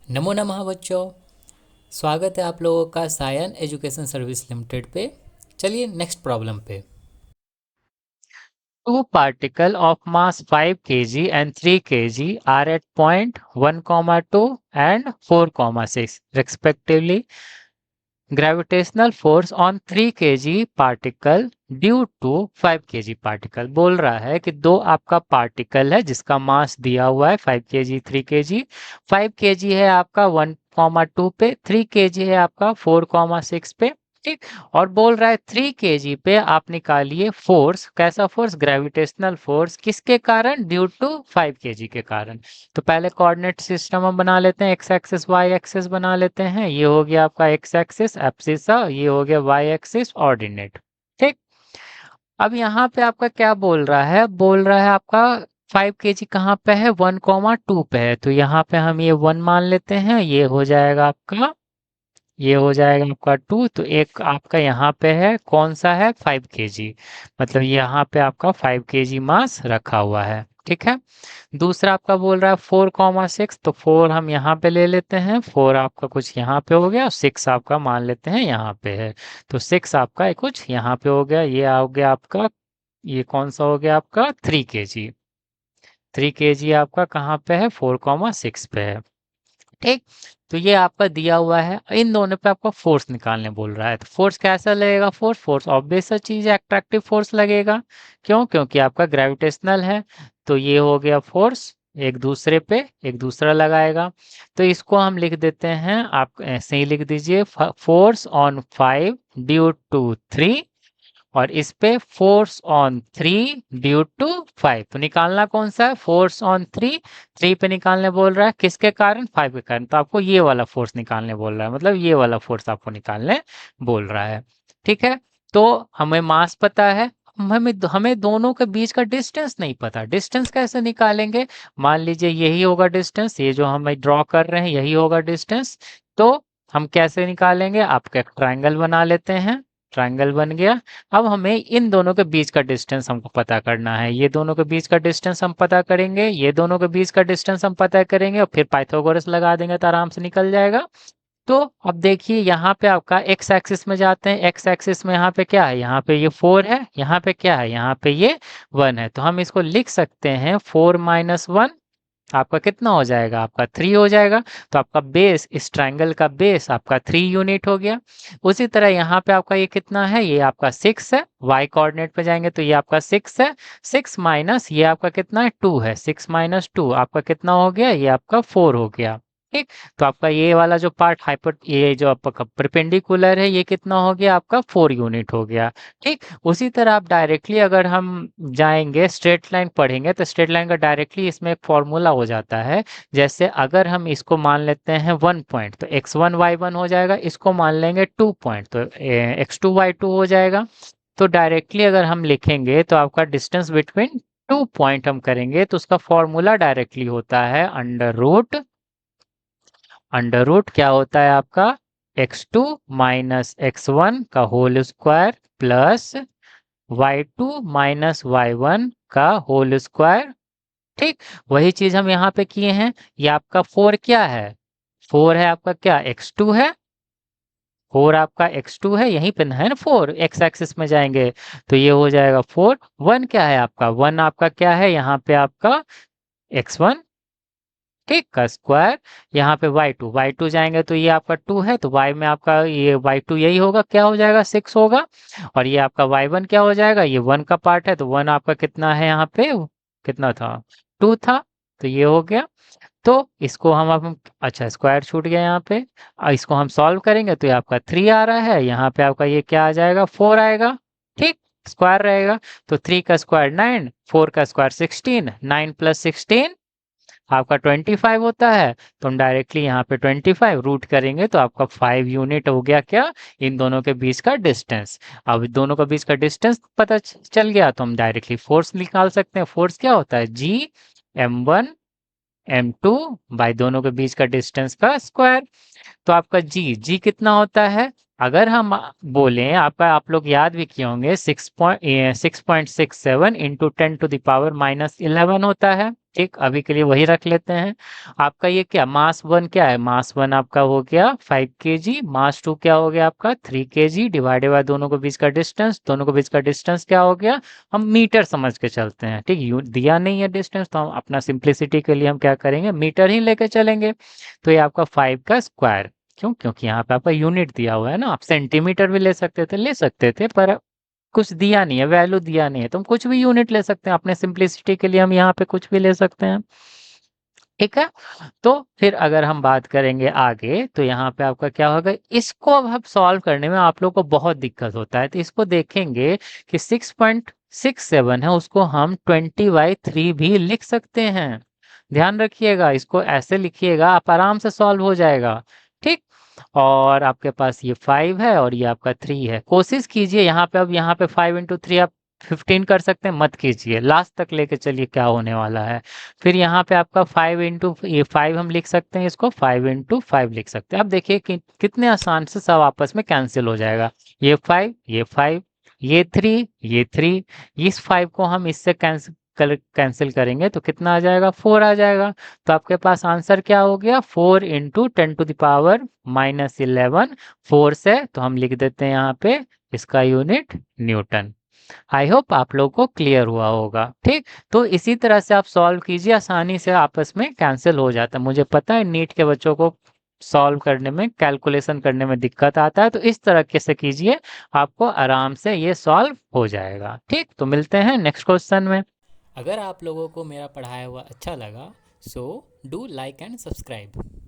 नमो नमः बच्चों। स्वागत है आप लोगों का सायन एजुकेशन सर्विस लिमिटेड पे। चलिए नेक्स्ट प्रॉब्लम पे। Two particles of mass 5 kg and 3 kg are at point 1, 2 and 4, 6 respectively. Gravitational force on 3 kg particle due to 5 kg particle बोल रहा है कि दो आपका पार्टिकल है जिसका मास दिया हुआ है 5 kg 3 kg। 5 kg है आपका 1, 2 पे, 3 kg है आपका 4, 6 पे। ठीक। और बोल रहा है 3 kg पे आप निकालिए फोर्स। कैसा फोर्स? Gravitational force. किसके कारण? ड्यू टू 5 kg के कारण। तो पहले कोऑर्डिनेट सिस्टम हम बना लेते हैं, एक्स एक्सिस वाई एक्सिस बना लेते हैं। ये हो गया आपका एक्स एक्सिस एब्सिसा, ये हो गया वाई एक्सिस ऑर्डिनेट। ठीक। अब यहाँ पे आपका क्या बोल रहा है? बोल रहा है आपका 5 kg कहाँ पे है? 1, 2 पे है। तो यहाँ पे हम ये 1 मान लेते हैं। ये हो जाएगा आपका, ये हो जाएगा आपका 2। तो एक आपका यहाँ पे है, कौन सा है? 5 kg। मतलब यहाँ पे आपका 5 kg मास रखा हुआ है। ठीक है। दूसरा आपका बोल रहा है 4, 6। तो 4 हम यहाँ पे ले लेते हैं। 4 आपका कुछ यहाँ पे हो गया, 6 आपका मान लेते हैं यहाँ पे है। तो 6 आपका कुछ यहाँ पे हो गया। ये आ गया आपका, ये कौन सा हो गया आपका? 3 kg। 3 kg आपका कहाँ पे है? 4, 6 पे है। ठीक। तो ये आपका दिया हुआ है। इन दोनों पे आपका फोर्स निकालने बोल रहा है। तो फोर्स कैसा लगेगा? फोर्स फोर्स ऑब्वियस सा चीज है, एट्रैक्टिव फोर्स लगेगा। क्यों? क्योंकि आपका ग्रेविटेशनल है। तो ये हो गया फोर्स, एक दूसरे पे एक दूसरा लगाएगा। तो इसको हम लिख देते हैं, आप ऐसे ही लिख दीजिए, फोर्स ऑन 5 ड्यू टू 3, और इस पे फोर्स ऑन 3 ड्यू टू 5। तो निकालना कौन सा है? Force on 3। 3 पे निकालने बोल रहा है, किसके कारण? 5 के कारण। तो आपको ये वाला फोर्स निकालने बोल रहा है, मतलब ये वाला फोर्स आपको निकालने बोल रहा है। ठीक है। तो हमें मास पता है, हमें हमें दोनों के बीच का डिस्टेंस नहीं पता। डिस्टेंस कैसे निकालेंगे? मान लीजिए यही होगा डिस्टेंस, ये जो हम ड्रॉ कर रहे हैं यही होगा डिस्टेंस। तो हम कैसे निकालेंगे? आपका एक ट्रायंगल बना लेते हैं। ट्रायंगल बन गया। अब हमें इन दोनों के बीच का डिस्टेंस हमको पता करना है। ये दोनों के बीच का डिस्टेंस हम पता करेंगे, ये दोनों के बीच का डिस्टेंस हम पता करेंगे, और फिर पाइथागोरस लगा देंगे तो आराम से निकल जाएगा। तो अब देखिए यहाँ पे आपका एक्स एक्सिस में जाते हैं। एक्स एक्सिस में यहाँ पे क्या है? यहाँ पे ये 4 है, यहाँ पे क्या है? यहाँ पे ये 1 है। तो हम इसको लिख सकते हैं 4 - 1, आपका कितना हो जाएगा? आपका 3 हो जाएगा। तो आपका बेस, इस ट्रायंगल का बेस आपका 3 यूनिट हो गया। उसी तरह यहाँ पे आपका ये कितना है? ये आपका 6 है। वाई कोऑर्डिनेट पे जाएंगे तो ये आपका 6 है। 6 माइनस ये आपका कितना है? 2 है। 6 - 2 आपका कितना हो गया? ये आपका 4 हो गया। ठीक। तो आपका ये वाला जो पार्ट हाइपर, ये जो आपका परपेंडिकुलर है, ये कितना हो गया? आपका 4 यूनिट हो गया। ठीक। उसी तरह आप डायरेक्टली अगर हम जाएंगे, स्ट्रेट लाइन पढ़ेंगे, तो स्ट्रेट लाइन का डायरेक्टली इसमें एक फॉर्मूला हो जाता है। जैसे अगर हम इसको मान लेते हैं 1 पॉइंट, तो x1 y1 हो जाएगा। इसको मान लेंगे 2 पॉइंट, तो x2 y2 हो जाएगा। तो डायरेक्टली अगर हम लिखेंगे तो आपका डिस्टेंस बिटवीन 2 पॉइंट हम करेंगे, तो उसका फॉर्मूला डायरेक्टली होता है अंडर रूट क्या होता है आपका? x2 - x1 का whole square plus y2 - y1 का होल स्क्वायर। ठीक। वही चीज हम यहाँ पे किए हैं। ये आपका 4 क्या है? 4 है आपका क्या? x2 है। 4 आपका x2 है, यहीं पे है ना 4, x एक्सिस में जाएंगे तो ये हो जाएगा 4। 1 क्या है आपका? 1 आपका क्या है? यहाँ पे आपका x1, ठीक, का स्क्वायर। यहाँ पे y2 जाएंगे तो ये आपका 2 है, तो y में आपका ये y2 यही होगा, क्या हो जाएगा? 6 होगा। और ये आपका y1 क्या हो जाएगा? ये 1 का पार्ट है, तो 1 आपका कितना है यहाँ पे? कितना था? 2 था। तो ये हो गया। तो इसको हम अच्छा, स्क्वायर छूट गया यहाँ पे। इसको हम सॉल्व करेंगे तो ये आपका 3 आ रहा है, यहाँ पे आपका ये क्या आ जाएगा? 4 आएगा। ठीक। स्क्वायर रहेगा। तो 3 का स्क्वायर 9, 4 का स्क्वायर 16, 9 + 16 आपका 25 होता है। तो हम डायरेक्टली यहाँ पे 25 रूट करेंगे तो आपका 5 यूनिट हो गया क्या? इन दोनों के बीच का डिस्टेंस। अब दोनों के बीच का डिस्टेंस पता चल गया तो हम डायरेक्टली फोर्स निकाल सकते हैं। फोर्स क्या होता है? G m1 m2 बाई दोनों के बीच का डिस्टेंस का स्क्वायर। तो आपका जी कितना होता है? अगर हम बोलें आपका, आप लोग याद भी किए होंगे 6.67 इंटू 10⁻⁻11 होता है। ठीक, अभी के लिए वही रख लेते हैं। आपका ये क्या मास 1 क्या है, मास 1 आपका हो गया 5 kg, मास 2 क्या हो गया आपका 3 kg, डिवाइडेड बाय दोनों के बीच का डिस्टेंस, दोनों के बीच का डिस्टेंस क्या हो गया, हम मीटर समझ के चलते हैं। ठीक, दिया नहीं है डिस्टेंस तो हम अपना सिंप्लिसिटी के लिए हम क्या करेंगे, मीटर ही लेके चलेंगे। तो ये आपका 5 का स्क्वायर, क्यों, क्योंकि यहाँ पे आपका यूनिट दिया हुआ है ना। आप सेंटीमीटर भी ले सकते थे पर कुछ दिया नहीं है, वैल्यू दिया नहीं है, तो हम कुछ भी यूनिट ले सकते हैं अपने सिंप्लिसिटी के लिए, हम यहाँ पे कुछ भी ले सकते हैं। ठीक है, तो फिर अगर हम बात करेंगे आगे तो यहाँ पे आपका क्या होगा, इसको अब हम सॉल्व करने में आप लोग को बहुत दिक्कत होता है, तो इसको देखेंगे कि 6.67 है, उसको हम 20/3 भी लिख सकते हैं। ध्यान रखिएगा, इसको ऐसे लिखिएगा, आप आराम से सॉल्व हो जाएगा। ठीक, और आपके पास ये 5 है और ये आपका 3 है। कोशिश कीजिए यहाँ पे, अब यहाँ पे 5 × 3 आप 15 कर सकते हैं, मत कीजिए, लास्ट तक लेके चलिए क्या होने वाला है। फिर यहाँ पे आपका 5 हम लिख सकते हैं, इसको 5 × 5 लिख सकते हैं। अब देखिए कि कितने आसान से सब आपस में कैंसिल हो जाएगा। ये 5, ये 5, ये 3, ये 3, इस 5 को हम इससे कैंसिल करेंगे तो कितना आ जाएगा, 4 आ जाएगा। तो आपके पास आंसर क्या हो गया, 4 × 10⁻⁻11 फोर्स है, तो हम लिख देते हैं यहाँ पे इसका यूनिट न्यूटन। आई होप आप लोगों को क्लियर हुआ होगा। ठीक, तो इसी तरह से आप सॉल्व कीजिए, आसानी से आपस में कैंसिल हो जाता है। मुझे पता है नीट के बच्चों को सॉल्व करने में, कैलकुलेशन करने में दिक्कत आता है, तो इस तरह के से कीजिए, आपको आराम से ये सॉल्व हो जाएगा। ठीक, तो मिलते हैं नेक्स्ट क्वेश्चन में। अगर आप लोगों को मेरा पढ़ाया हुआ अच्छा लगा so do like and subscribe.